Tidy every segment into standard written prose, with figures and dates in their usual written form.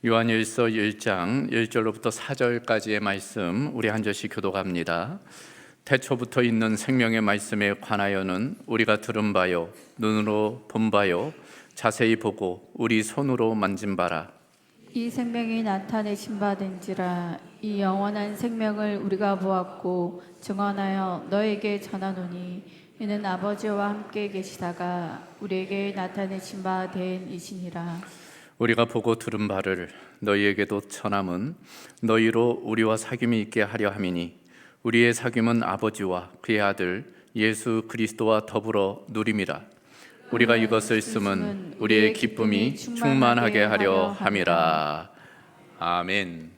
요한일서 1장 1절로부터 4절까지의 말씀 우리 한 절씩 교독합니다. 태초부터 있는 생명의 말씀에 관하여는 우리가 들은 바요 눈으로 본 바요 자세히 보고 우리 손으로 만진 바라. 이 생명이 나타내신 바 된지라. 이 영원한 생명을 우리가 보았고 증언하여 너에게 전하노니 이는 아버지와 함께 계시다가 우리에게 나타내신 바 된 이시니라. 우리가 보고 들은 바를 너희에게도 전함은 너희로 우리와 사귐이 있게 하려 함이니 우리의 사귐은 아버지와 그의 아들 예수 그리스도와 더불어 누림이라. 우리가 이것을 쓰면 우리의 기쁨이 충만하게 하려 함이라. 아멘.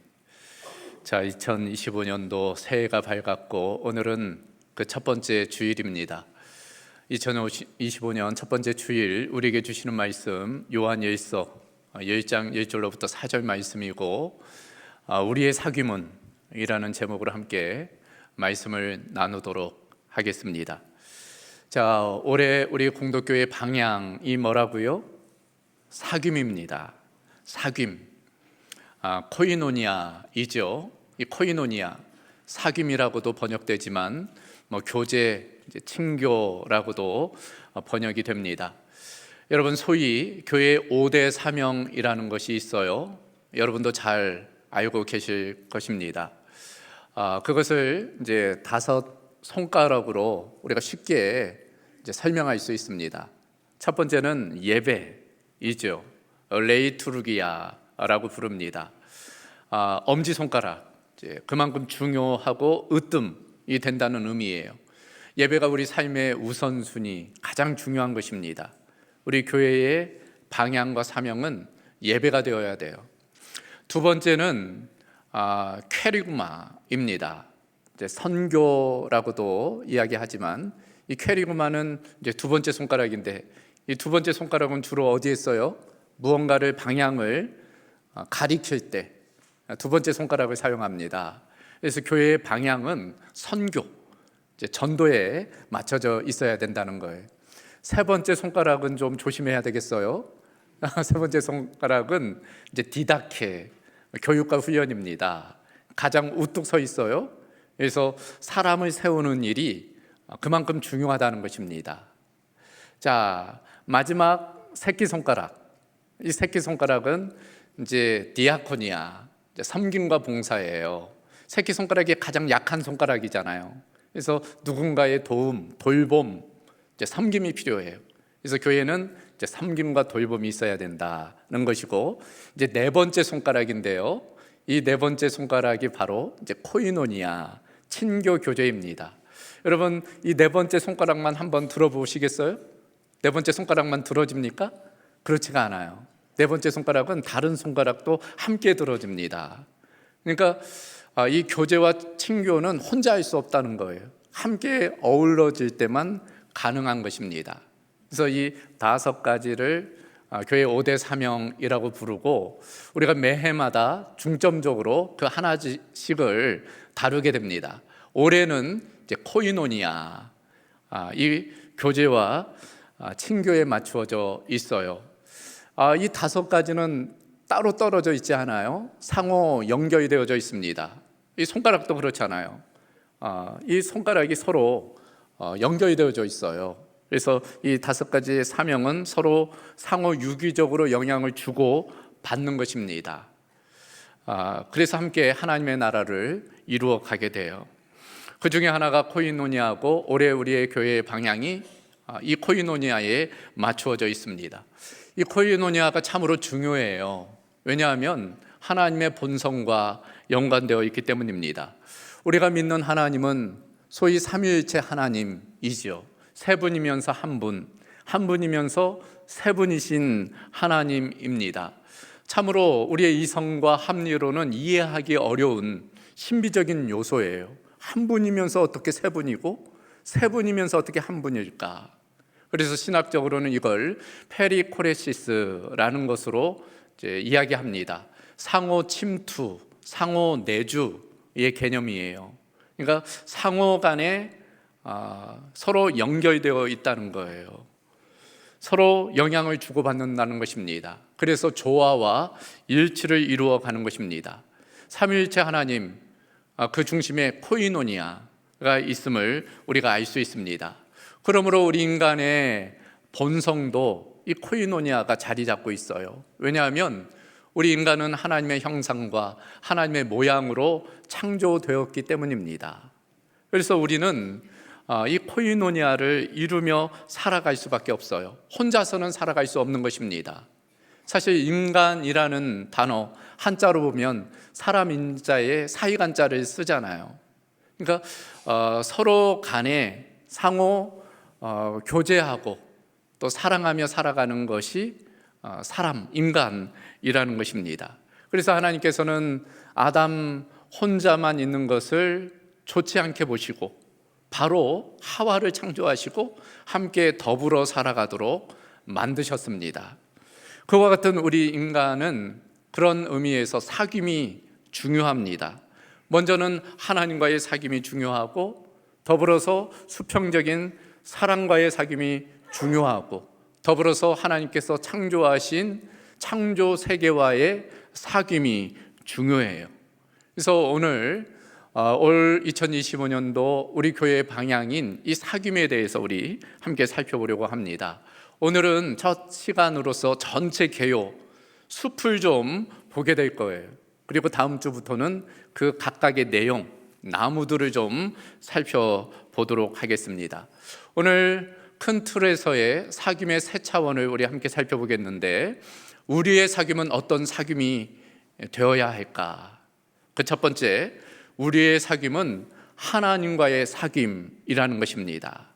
자, 2025년도 새해가 밝았고 오늘은 그 첫 번째 주일입니다. 2025년 첫 번째 주일 우리에게 주시는 말씀 요한일서 10장 1절로부터 4절 말씀이고 우리의 사귐은 이라는 제목으로 함께 말씀을 나누도록 하겠습니다. 자, 올해 우리 공동교회 방향이 뭐라고요? 사귐입니다. 사귐. 코이노니아이죠. 이 코이노니아, 사귐이라고도 번역되지만 교제, 친교라고도 번역이 됩니다. 여러분, 소위 교회 5대 사명이라는 것이 있어요. 여러분도 잘 알고 계실 것입니다. 그것을 이제 5손가락으로 우리가 쉽게 이제 설명할 수 있습니다. 첫 번째는 예배이죠. 레이투르기아라고 부릅니다. 엄지손가락, 그만큼 중요하고 으뜸이 된다는 의미예요. 예배가 우리 삶의 우선순위, 가장 중요한 것입니다. 우리 교회의 방향과 사명은 예배가 되어야 돼요. 두 번째는 퀘리그마입니다. 선교라고도 이야기하지만 이 퀘리그마는 이제 두 번째 손가락인데 이 두 번째 손가락은 주로 어디에 써요? 무언가를 방향을 가리킬 때 두 번째 손가락을 사용합니다. 그래서 교회의 방향은 선교, 전도에 맞춰져 있어야 된다는 거예요. 세 번째 손가락은 좀 조심해야 되겠어요. 세 번째 손가락은 이제 디다케, 교육과 훈련입니다. 가장 우뚝 서 있어요. 그래서 사람을 세우는 일이 그만큼 중요하다는 것입니다. 자, 마지막 새끼손가락. 이 새끼손가락은 이제 디아코니아, 섬김과 봉사예요. 새끼손가락이 가장 약한 손가락이잖아요. 그래서 누군가의 도움, 돌봄, 섬김이 필요해요. 그래서 교회는 섬김과 돌봄이 있어야 된다는 것이고, 이제 네 번째 손가락인데요. 이 네 번째 손가락이 바로 이제 코이노니아, 친교 교제입니다. 여러분, 이 네 번째 손가락만 한번 들어보시겠어요? 네 번째 손가락만 들어집니까? 그렇지가 않아요. 네 번째 손가락은 다른 손가락도 함께 들어집니다. 그러니까 이 교제와 친교는 혼자 할 수 없다는 거예요. 함께 어우러질 때만 가능한 것입니다. 그래서 이 5가지를 교회 5대 사명이라고 부르고 우리가 매해마다 중점적으로 그 하나씩을 다루게 됩니다. 올해는 이제 코이노니아, 이 교제와 친교에 맞추어져 있어요. 이 5가지는 따로 떨어져 있지 않아요. 상호 연결이 되어져 있습니다. 이 손가락도 그렇잖아요. 이 손가락이 서로 연결이 되어져 있어요. 그래서 이 5가지의 사명은 서로 상호 유기적으로 영향을 주고 받는 것입니다. 그래서 함께 하나님의 나라를 이루어 가게 돼요. 그 중에 하나가 코이노니아고 올해 우리의 교회의 방향이 이 코이노니아에 맞추어져 있습니다. 이 코이노니아가 참으로 중요해요. 왜냐하면 하나님의 본성과 연관되어 있기 때문입니다. 우리가 믿는 하나님은 소위 삼위일체 하나님이지요. 세 분이면서 한 분, 한 분이면서 세 분이신 하나님입니다. 참으로 우리의 이성과 합리로는 이해하기 어려운 신비적인 요소예요. 한 분이면서 어떻게 세 분이고 세 분이면서 어떻게 한 분일까? 그래서 신학적으로는 이걸 페리코레시스라는 것으로 이야기합니다. 상호 침투, 상호 내주의 개념이에요. 그러니까 상호 간에 서로 연결되어 있다는 거예요. 서로 영향을 주고받는다는 것입니다. 그래서 조화와 일치를 이루어가는 것입니다. 삼위일체 하나님, 그 중심에 코이노니아가 있음을 우리가 알 수 있습니다. 그러므로 우리 인간의 본성도 이 코이노니아가 자리 잡고 있어요. 왜냐하면 우리 인간은 하나님의 형상과 하나님의 모양으로 창조되었기 때문입니다. 그래서 우리는 이 코이노니아를 이루며 살아갈 수밖에 없어요. 혼자서는 살아갈 수 없는 것입니다. 사실 인간이라는 단어 한자로 보면 사람 인자에 사이간자를 쓰잖아요. 그러니까 서로 간에 상호 교제하고 또 사랑하며 살아가는 것이 사람, 인간이라는 것입니다. 그래서 하나님께서는 아담 혼자만 있는 것을 좋지 않게 보시고 바로 하와를 창조하시고 함께 더불어 살아가도록 만드셨습니다. 그와 같은 우리 인간은 그런 의미에서 사귐이 중요합니다. 먼저는 하나님과의 사귐이 중요하고 더불어서 수평적인 사랑과의 사귐이 중요하고 더불어서 하나님께서 창조하신 창조 세계와의 사귐이 중요해요. 그래서 오늘 올 2025년도 우리 교회의 방향인 이 사귐에 대해서 우리 함께 살펴보려고 합니다. 오늘은 첫 시간으로서 전체 개요 숲을 좀 보게 될 거예요. 그리고 다음 주부터는 그 각각의 내용, 나무들을 좀 살펴보도록 하겠습니다. 오늘 큰 틀에서의 사귐의 세 차원을 우리 함께 살펴보겠는데, 우리의 사귐은 어떤 사귐이 되어야 할까? 그 첫 번째, 우리의 사귐은 하나님과의 사귐이라는 것입니다.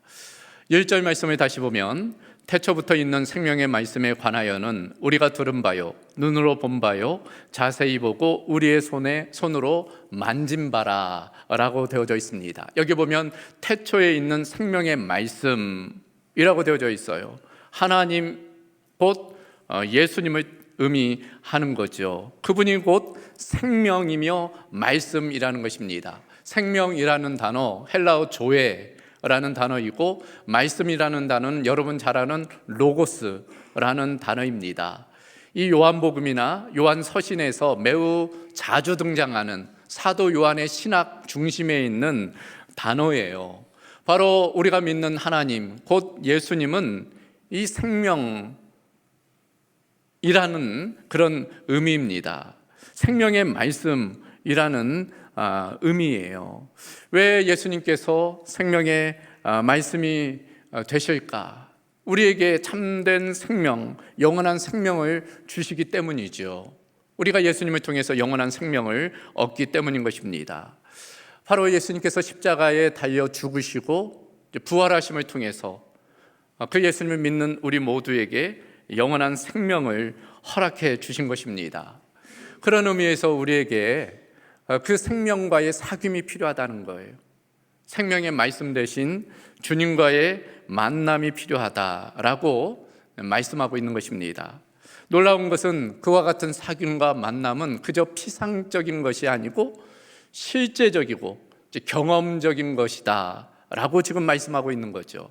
1절 말씀을 다시 보면 태초부터 있는 생명의 말씀에 관하여는 우리가 들은 바요 눈으로 본 바요 자세히 보고 우리의 손으로 만진 바라 라고 되어져 있습니다. 여기 보면 태초에 있는 생명의 말씀이라고 되어져 있어요. 하나님 곧 예수님을 의미하는 거죠. 그분이 곧 생명이며 말씀이라는 것입니다. 생명이라는 단어 헬라어 조에라는 단어이고 말씀이라는 단어는 여러분 잘 아는 로고스라는 단어입니다. 이 요한복음이나 요한서신에서 매우 자주 등장하는 사도 요한의 신학 중심에 있는 단어예요. 바로 우리가 믿는 하나님 곧 예수님은 이 생명이라는 그런 의미입니다. 생명의 말씀이라는 의미예요. 왜 예수님께서 생명의 말씀이 되실까? 우리에게 참된 생명, 영원한 생명을 주시기 때문이죠. 우리가 예수님을 통해서 영원한 생명을 얻기 때문인 것입니다. 바로 예수님께서 십자가에 달려 죽으시고 부활하심을 통해서 그 예수님을 믿는 우리 모두에게 영원한 생명을 허락해 주신 것입니다. 그런 의미에서 우리에게 그 생명과의 사귐이 필요하다는 거예요. 생명의 말씀 대신 주님과의 만남이 필요하다라고 말씀하고 있는 것입니다. 놀라운 것은 그와 같은 사귐과 만남은 그저 피상적인 것이 아니고 실제적이고 경험적인 것이다 라고 지금 말씀하고 있는 거죠.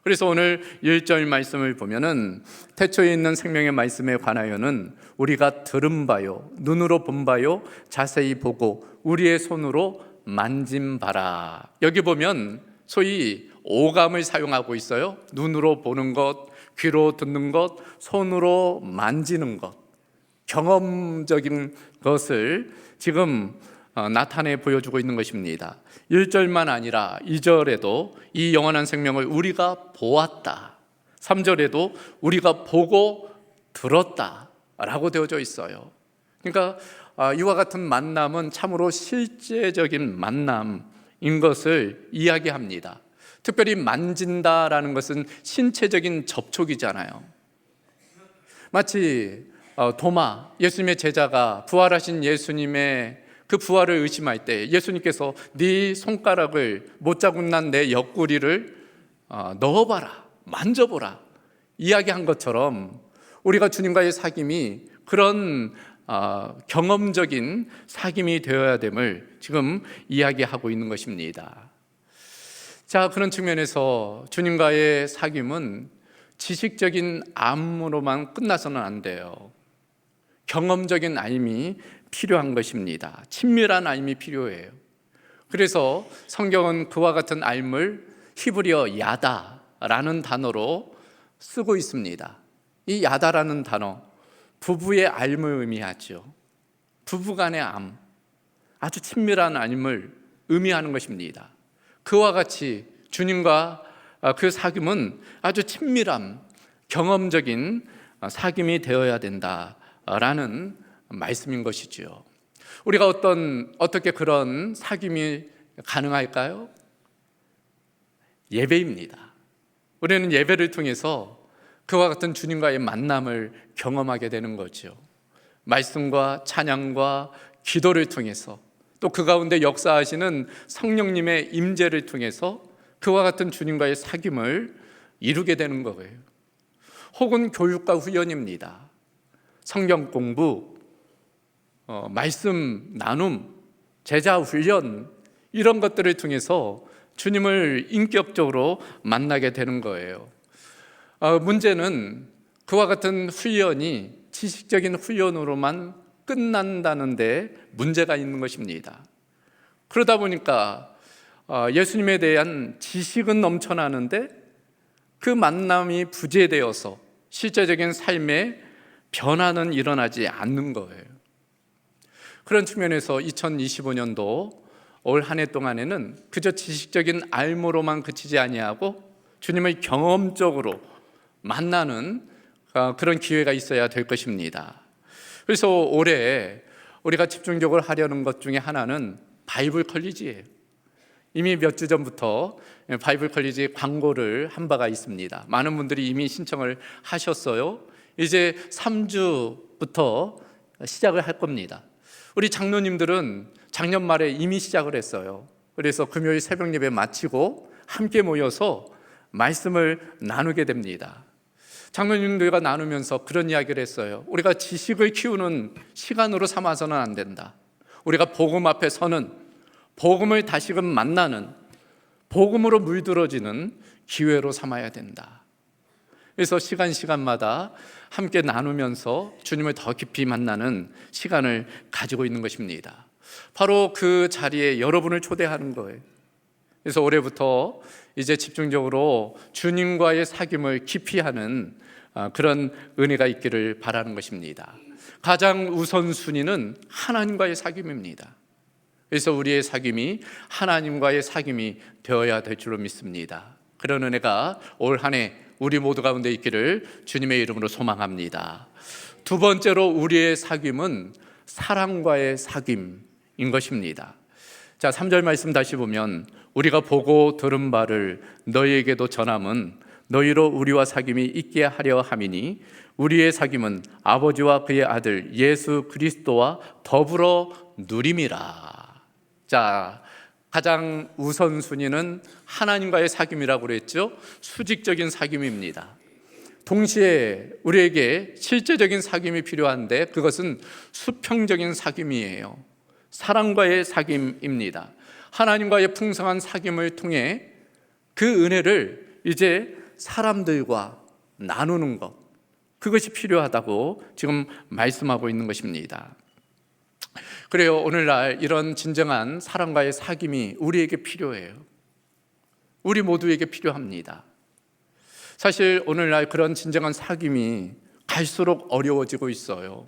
그래서 오늘 1절 말씀을 보면은 태초에 있는 생명의 말씀에 관하여는 우리가 들은 바요 눈으로 본 바요 자세히 보고 우리의 손으로 만진 바라. 여기 보면 소위 오감을 사용하고 있어요. 눈으로 보는 것, 귀로 듣는 것, 손으로 만지는 것, 경험적인 것을 지금 나타내 보여주고 있는 것입니다. 1절만 아니라 2절에도 이 영원한 생명을 우리가 보았다. 3절에도 우리가 보고 들었다 라고 되어져 있어요. 그러니까 이와 같은 만남은 참으로 실제적인 만남인 것을 이야기합니다. 특별히 만진다라는 것은 신체적인 접촉이잖아요. 마치 도마, 예수님의 제자가 부활하신 예수님의 그 부활을 의심할 때 예수님께서 네 손가락을 못 자국 난 내 옆구리를 넣어봐라, 만져보라 이야기한 것처럼 우리가 주님과의 사귐이 그런 경험적인 사귐이 되어야 됨을 지금 이야기하고 있는 것입니다. 자, 그런 측면에서 주님과의 사귐은 지식적인 암으로만 끝나서는 안 돼요. 경험적인 알미 필요한 것입니다. 친밀한 알미 필요해요. 그래서 성경은 그와 같은 알을 히브리어 야다라는 단어로 쓰고 있습니다. 이 야다라는 단어, 부부의 알을 의미하죠. 부부간의 암, 아주 친밀한 알을 의미하는 것입니다. 그와 같이 주님과 그 사귐은 아주 친밀함, 경험적인 사귐이 되어야 된다라는 말씀인 것이죠. 우리가 어떻게 그런 사귐이 가능할까요? 예배입니다. 우리는 예배를 통해서 그와 같은 주님과의 만남을 경험하게 되는 거죠. 말씀과 찬양과 기도를 통해서 또 그 가운데 역사하시는 성령님의 임재를 통해서 그와 같은 주님과의 사귐을 이루게 되는 거예요. 혹은 교육과 훈련입니다. 성경 공부, 말씀 나눔, 제자 훈련, 이런 것들을 통해서 주님을 인격적으로 만나게 되는 거예요. 문제는 그와 같은 훈련이 지식적인 훈련으로만 끝난다는데 문제가 있는 것입니다. 그러다 보니까 예수님에 대한 지식은 넘쳐나는데 그 만남이 부재되어서 실제적인 삶에 변화는 일어나지 않는 거예요. 그런 측면에서 2025년도 올 한 해 동안에는 그저 지식적인 알모로만 그치지 아니하고 주님을 경험적으로 만나는 그런 기회가 있어야 될 것입니다. 그래서 올해 우리가 집중적으로 하려는 것 중에 하나는 바이블 컬리지예요. 이미 몇 주 전부터 바이블 컬리지 광고를 한 바가 있습니다. 많은 분들이 이미 신청을 하셨어요. 이제 3주부터 시작을 할 겁니다. 우리 장로님들은 작년 말에 이미 시작을 했어요. 그래서 금요일 새벽 예배 마치고 함께 모여서 말씀을 나누게 됩니다. 장로님들과 나누면서 그런 이야기를 했어요. 우리가 지식을 키우는 시간으로 삼아서는 안 된다. 우리가 복음 앞에 서는, 복음을 다시금 만나는, 복음으로 물들어지는 기회로 삼아야 된다. 그래서 시간마다 함께 나누면서 주님을 더 깊이 만나는 시간을 가지고 있는 것입니다. 바로 그 자리에 여러분을 초대하는 거예요. 그래서 올해부터 이제 집중적으로 주님과의 사귐을 깊이 하는 그런 은혜가 있기를 바라는 것입니다. 가장 우선순위는 하나님과의 사귐입니다. 그래서 우리의 사귐이 하나님과의 사귐이 되어야 될 줄로 믿습니다. 그런 은혜가 올 한 해 우리 모두 가운데 있기를 주님의 이름으로 소망합니다. 두 번째로 우리의 사귐은 사랑과의 사귐인 것입니다. 자, 3절 말씀 다시 보면 우리가 보고 들은 바를 너희에게도 전함은 너희로 우리와 사귐이 있게 하려 함이니 우리의 사귐은 아버지와 그의 아들 예수 그리스도와 더불어 누림이라. 자, 가장 우선순위는 하나님과의 사귐이라고 그랬죠. 수직적인 사귐입니다. 동시에 우리에게 실제적인 사귐이 필요한데 그것은 수평적인 사귐이에요. 사랑과의 사귐입니다. 하나님과의 풍성한 사귐을 통해 그 은혜를 이제 사람들과 나누는 것, 그것이 필요하다고 지금 말씀하고 있는 것입니다. 그래요, 오늘날 이런 진정한 사랑과의 사귐이 우리에게 필요해요. 우리 모두에게 필요합니다. 사실 오늘날 그런 진정한 사귐이 갈수록 어려워지고 있어요.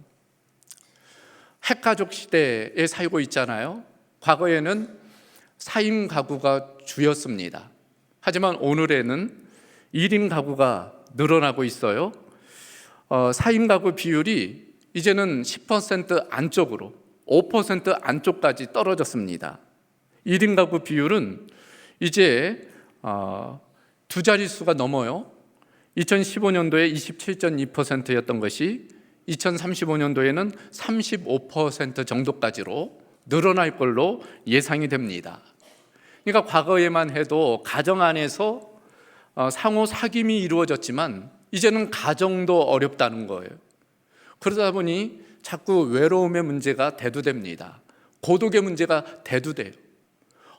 핵가족 시대에 살고 있잖아요. 과거에는 4인 가구가 주였습니다. 하지만 오늘에는 1인 가구가 늘어나고 있어요. 4인 가구 비율이 이제는 10% 안쪽으로 5% 안쪽까지 떨어졌습니다. 1인 가구 비율은 이제 두 자릿수가 넘어요. 2015년도에 27.2%였던 것이 2035년도에는 35% 정도까지로 늘어날 걸로 예상이 됩니다. 그러니까 과거에만 해도 가정 안에서 상호 사귐이 이루어졌지만 이제는 가정도 어렵다는 거예요. 그러다 보니 자꾸 외로움의 문제가 대두됩니다. 고독의 문제가 대두돼요.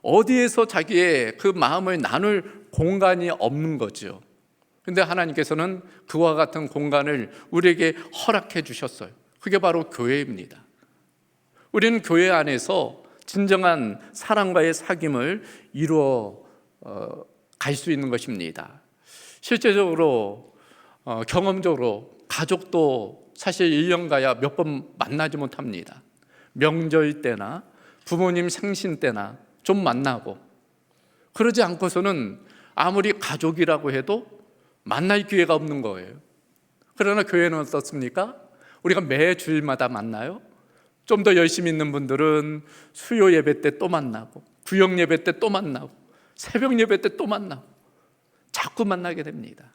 어디에서 자기의 그 마음을 나눌 공간이 없는 거죠. 근데 하나님께서는 그와 같은 공간을 우리에게 허락해 주셨어요. 그게 바로 교회입니다. 우리는 교회 안에서 진정한 사랑과의 사귐을 이루어 갈 수 있는 것입니다. 실제적으로 경험적으로 가족도 사실 1년 가야 몇 번 만나지 못합니다. 명절 때나 부모님 생신 때나 좀 만나고, 그러지 않고서는 아무리 가족이라고 해도 만날 기회가 없는 거예요. 그러나 교회는 어떻습니까? 우리가 매 주일마다 만나요. 좀 더 열심히 있는 분들은 수요 예배 때 또 만나고, 구역 예배 때 또 만나고, 새벽 예배 때 또 만나고, 자꾸 만나게 됩니다.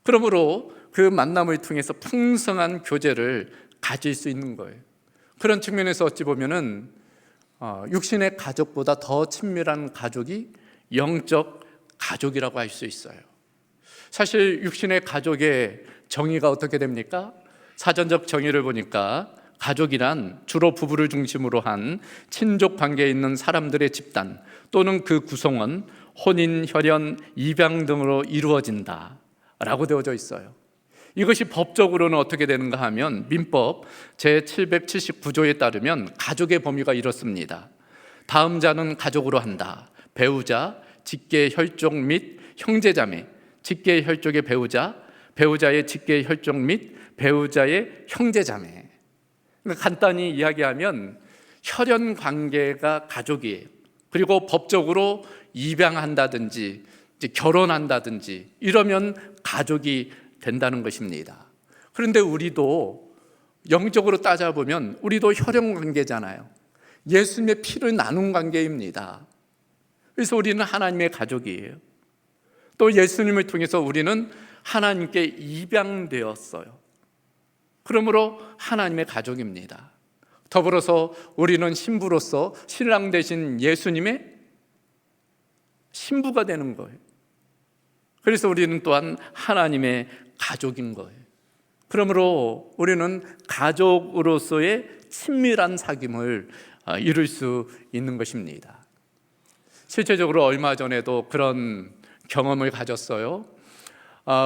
그러므로 그 만남을 통해서 풍성한 교제를 가질 수 있는 거예요. 그런 측면에서 어찌 보면은 육신의 가족보다 더 친밀한 가족이 영적 가족이라고 할 수 있어요. 사실 육신의 가족의 정의가 어떻게 됩니까? 사전적 정의를 보니까 가족이란 주로 부부를 중심으로 한 친족 관계에 있는 사람들의 집단 또는 그 구성원, 혼인, 혈연, 입양 등으로 이루어진다 라고 되어져 있어요. 이것이 법적으로는 어떻게 되는가 하면 민법 제779조에 따르면 가족의 범위가 이렇습니다. 다음 자는 가족으로 한다. 배우자, 직계 혈족 및 형제자매, 직계 혈족의 배우자, 배우자의 직계 혈족 및 배우자의 형제자매. 그러니까 간단히 이야기하면 혈연 관계가 가족이에요. 그리고 법적으로 입양한다든지 결혼한다든지 이러면 가족이 된다는 것입니다. 그런데 우리도 영적으로 따져보면 우리도 혈연 관계잖아요. 예수님의 피를 나눈 관계입니다. 그래서 우리는 하나님의 가족이에요. 또 예수님을 통해서 우리는 하나님께 입양되었어요. 그러므로 하나님의 가족입니다. 더불어서 우리는 신부로서 신랑 되신 예수님의 신부가 되는 거예요. 그래서 우리는 또한 하나님의 가족인 거예요. 그러므로 우리는 가족으로서의 친밀한 사귐을 이룰 수 있는 것입니다. 실제적으로 얼마 전에도 그런 경험을 가졌어요.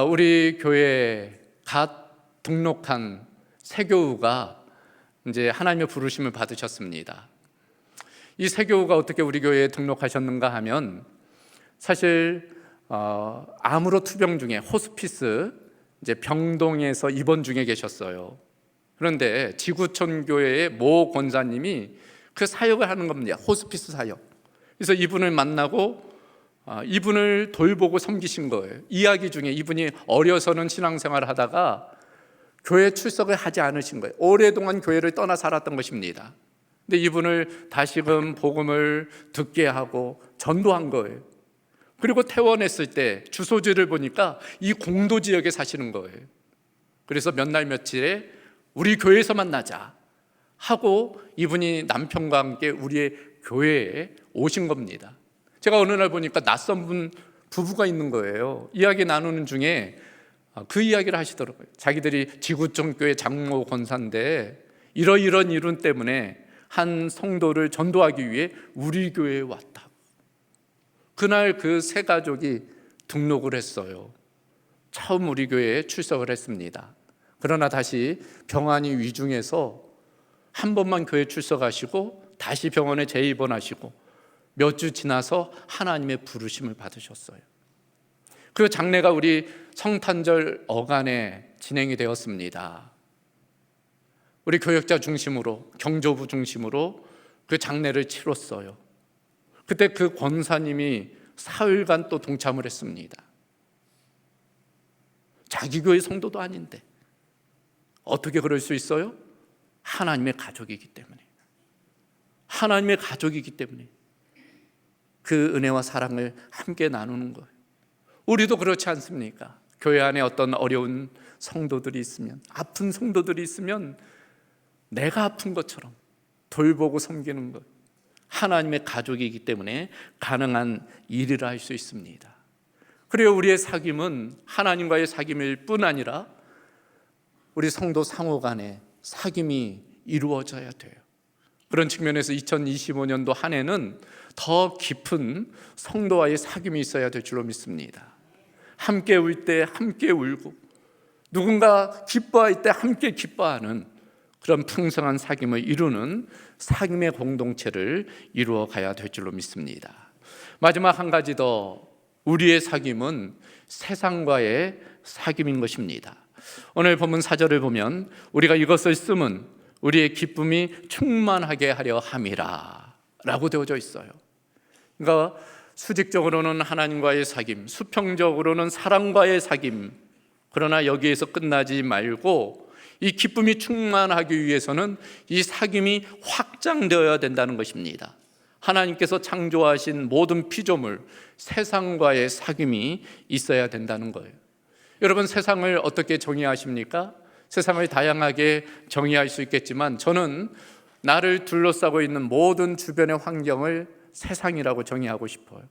우리 교회에 갓 등록한 세교우가 이제 하나님의 부르심을 받으셨습니다. 이 세교우가 어떻게 우리 교회에 등록하셨는가 하면 사실 암으로 투병 중에 호스피스 이제 병동에서 입원 중에 계셨어요. 그런데 지구촌 교회의 모 권사님이 그 사역을 하는 겁니다. 호스피스 사역. 그래서 이분을 만나고 이분을 돌보고 섬기신 거예요. 이야기 중에 이분이 어려서는 신앙생활을 하다가 교회 출석을 하지 않으신 거예요. 오랫동안 교회를 떠나 살았던 것입니다. 근데 이분을 다시금 복음을 듣게 하고 전도한 거예요. 그리고 퇴원했을 때 주소지를 보니까 이 공도 지역에 사시는 거예요. 그래서 몇 날 며칠에 우리 교회에서 만나자 하고 이분이 남편과 함께 우리의 교회에 오신 겁니다. 제가 어느 날 보니까 낯선 분 부부가 있는 거예요. 이야기 나누는 중에 그 이야기를 하시더라고요. 자기들이 지구촌 교회 장로 권사인데 이러이런 이론 때문에 한 성도를 전도하기 위해 우리 교회에 왔다. 그날 그 세 가족이 등록을 했어요. 처음 우리 교회에 출석을 했습니다. 그러나 다시 병환이 위중해서 한 번만 교회 출석하시고 다시 병원에 재입원하시고 몇 주 지나서 하나님의 부르심을 받으셨어요. 그 장례가 우리 성탄절 어간에 진행이 되었습니다. 우리 교역자 중심으로, 경조부 중심으로 그 장례를 치렀어요. 그때 그 권사님이 사흘간 또 동참을 했습니다. 자기 교회 성도도 아닌데 어떻게 그럴 수 있어요? 하나님의 가족이기 때문에. 하나님의 가족이기 때문에 그 은혜와 사랑을 함께 나누는 거예요. 우리도 그렇지 않습니까? 교회 안에 어떤 어려운 성도들이 있으면, 아픈 성도들이 있으면 내가 아픈 것처럼 돌보고 섬기는 것, 하나님의 가족이기 때문에 가능한 일이라 할 수 있습니다. 그리고 우리의 사귐은 하나님과의 사귐일 뿐 아니라 우리 성도 상호 간의 사귐이 이루어져야 돼요. 그런 측면에서 2025년도 한 해는 더 깊은 성도와의 사귐이 있어야 될 줄로 믿습니다. 함께 울 때 함께 울고 누군가 기뻐할 때 함께 기뻐하는 그런 풍성한 사귐을 이루는 사귐의 공동체를 이루어 가야 될 줄로 믿습니다. 마지막 한 가지 더, 우리의 사귐은 세상과의 사귐인 것입니다. 오늘 본문 4절을 보면 우리가 이것을 쓰면 우리의 기쁨이 충만하게 하려 함이라 라고 되어져 있어요. 그러니까 수직적으로는 하나님과의 사귐, 수평적으로는 사랑과의 사귐, 그러나 여기에서 끝나지 말고 이 기쁨이 충만하기 위해서는 이 사귐이 확장되어야 된다는 것입니다. 하나님께서 창조하신 모든 피조물, 세상과의 사귐이 있어야 된다는 거예요. 여러분, 세상을 어떻게 정의하십니까? 세상을 다양하게 정의할 수 있겠지만 저는 나를 둘러싸고 있는 모든 주변의 환경을 세상이라고 정의하고 싶어요.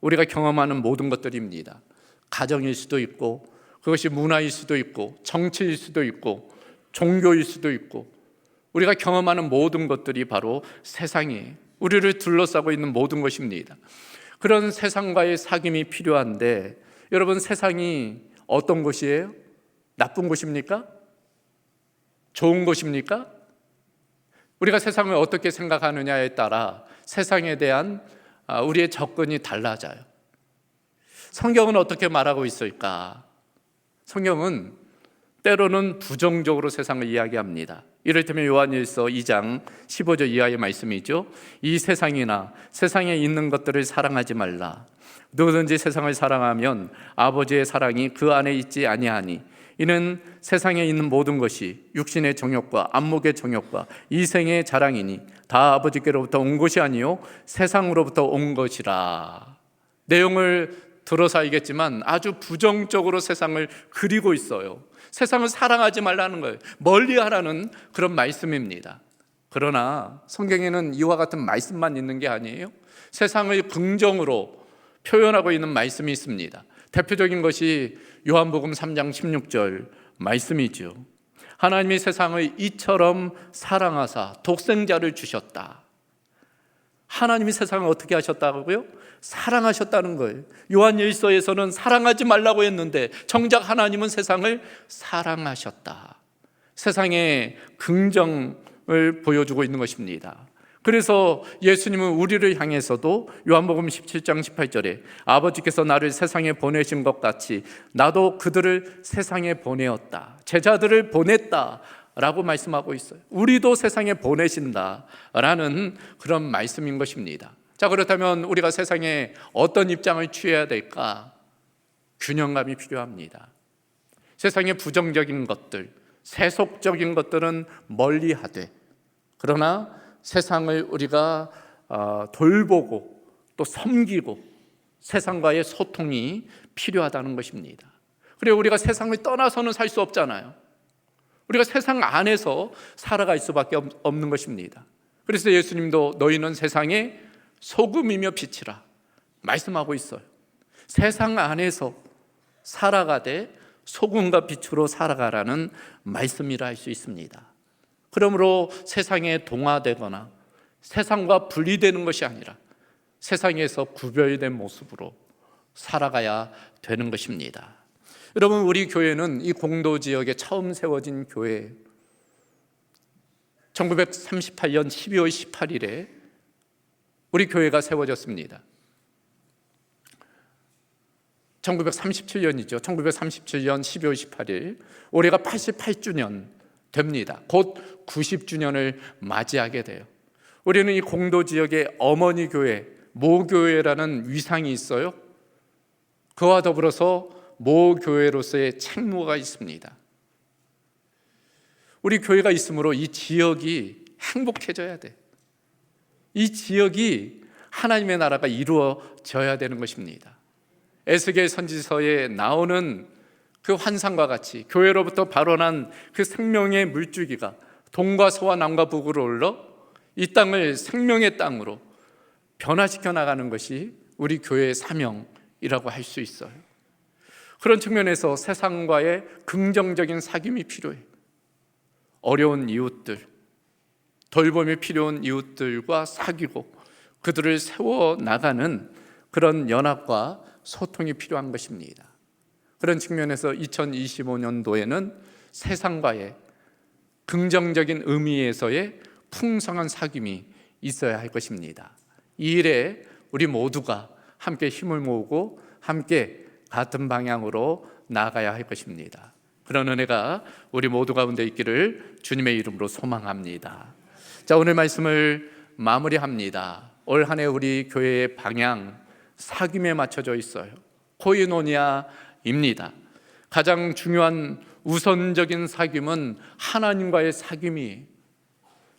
우리가 경험하는 모든 것들입니다. 가정일 수도 있고, 그것이 문화일 수도 있고, 정치일 수도 있고, 종교일 수도 있고, 우리가 경험하는 모든 것들이 바로 세상이에요. 우리를 둘러싸고 있는 모든 것입니다. 그런 세상과의 사귐이 필요한데, 여러분, 세상이 어떤 곳이에요? 나쁜 곳입니까? 좋은 곳입니까? 우리가 세상을 어떻게 생각하느냐에 따라 세상에 대한 우리의 접근이 달라져요. 성경은 어떻게 말하고 있을까? 성경은 때로는 부정적으로 세상을 이야기합니다. 이를테면 요한일서 2장 15절 이하의 말씀이죠. 이 세상이나 세상에 있는 것들을 사랑하지 말라. 누구든지 세상을 사랑하면 아버지의 사랑이 그 안에 있지 아니하니 이는 세상에 있는 모든 것이 육신의 정욕과 안목의 정욕과 이생의 자랑이니 다 아버지께로부터 온 것이 아니요 세상으로부터 온 것이라. 내용을 들어서 알겠지만 아주 부정적으로 세상을 그리고 있어요. 세상을 사랑하지 말라는 거예요. 멀리하라는 그런 말씀입니다. 그러나 성경에는 이와 같은 말씀만 있는 게 아니에요. 세상을 긍정으로 표현하고 있는 말씀이 있습니다. 대표적인 것이 요한복음 3장 16절 말씀이죠. 하나님이 세상을 이처럼 사랑하사 독생자를 주셨다. 하나님이 세상을 어떻게 하셨다고요? 사랑하셨다는 거예요. 요한일서에서는 사랑하지 말라고 했는데 정작 하나님은 세상을 사랑하셨다. 세상에 긍정을 보여주고 있는 것입니다. 그래서 예수님은 우리를 향해서도 요한복음 17장 18절에 아버지께서 나를 세상에 보내신 것 같이 나도 그들을 세상에 보내었다. 제자들을 보냈다 라고 말씀하고 있어요. 우리도 세상에 보내신다라는 그런 말씀인 것입니다. 자, 그렇다면 우리가 세상에 어떤 입장을 취해야 될까? 균형감이 필요합니다. 세상의 부정적인 것들, 세속적인 것들은 멀리하되, 그러나 세상을 우리가 돌보고 또 섬기고 세상과의 소통이 필요하다는 것입니다. 그리고 우리가 세상을 떠나서는 살 수 없잖아요. 우리가 세상 안에서 살아갈 수밖에 없는 것입니다. 그래서 예수님도 너희는 세상의 소금이며 빛이라 말씀하고 있어요. 세상 안에서 살아가되 소금과 빛으로 살아가라는 말씀이라 할 수 있습니다. 그러므로 세상에 동화되거나 세상과 분리되는 것이 아니라 세상에서 구별된 모습으로 살아가야 되는 것입니다. 여러분, 우리 교회는 이 공도 지역에 처음 세워진 교회, 1938년 12월 18일에 우리 교회가 세워졌습니다. 1937년이죠. 1937년 12월 18일, 올해가 88주년 됩니다. 곧 90주년을 맞이하게 돼요. 우리는 이 공도 지역에 어머니 교회, 모교회라는 위상이 있어요. 그와 더불어서 모교회로서의 책무가 있습니다. 우리 교회가 있으므로 이 지역이 행복해져야 돼. 이 지역이 하나님의 나라가 이루어져야 되는 것입니다. 에스겔 선지서에 나오는 그 환상과 같이 교회로부터 발원한 그 생명의 물줄기가 동과 서와 남과 북으로 흘러 이 땅을 생명의 땅으로 변화시켜 나가는 것이 우리 교회의 사명이라고 할 수 있어요. 그런 측면에서 세상과의 긍정적인 사귐이 필요해요. 어려운 이웃들, 돌봄이 필요한 이웃들과 사귀고 그들을 세워나가는 그런 연합과 소통이 필요한 것입니다. 그런 측면에서 2025년도에는 세상과의 긍정적인 의미에서의 풍성한 사귐이 있어야 할 것입니다. 이 일에 우리 모두가 함께 힘을 모으고 함께 같은 방향으로 나아가야 할 것입니다. 그런 은혜가 우리 모두 가운데 있기를 주님의 이름으로 소망합니다. 자, 오늘 말씀을 마무리합니다. 올 한 해 우리 교회의 방향 사귐에 맞춰져 있어요. 코이노니아입니다. 가장 중요한 우선적인 사귐은 하나님과의 사귐이,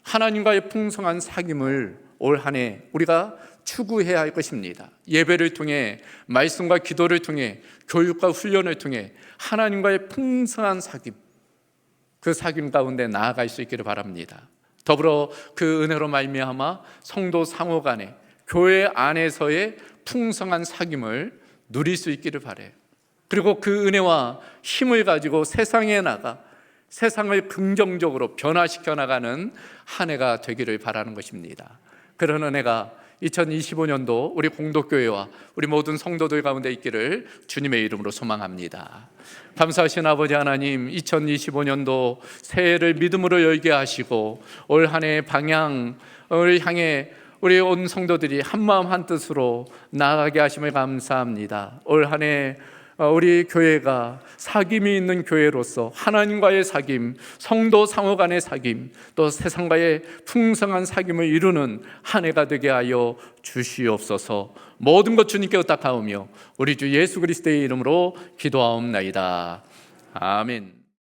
하나님과의 풍성한 사귐을 올 한 해 우리가 추구해야 할 것입니다. 예배를 통해, 말씀과 기도를 통해, 교육과 훈련을 통해 하나님과의 풍성한 사귐, 그 사귐 가운데 나아갈 수 있기를 바랍니다. 더불어 그 은혜로 말미암아 성도 상호 간에 교회 안에서의 풍성한 사귐을 누릴 수 있기를 바라요. 그리고 그 은혜와 힘을 가지고 세상에 나가 세상을 긍정적으로 변화시켜 나가는 한 해가 되기를 바라는 것입니다. 그런 은혜가 2025년도 우리 공동교회와 우리 모든 성도들 가운데 있기를 주님의 이름으로 소망합니다. 감사하신 아버지 하나님, 2025년도 새해를 믿음으로 열게 하시고 올 한 해의 방향을 향해 우리 온 성도들이 한마음 한뜻으로 나아가게 하심을 감사합니다. 올 한 해 우리 교회가 사귐이 있는 교회로서 하나님과의 사귐, 성도 상호 간의 사귐, 또 세상과의 풍성한 사귐을 이루는 한 해가 되게 하여 주시옵소서. 모든 것 주님께 의탁하오며 우리 주 예수 그리스도의 이름으로 기도하옵나이다. 아멘.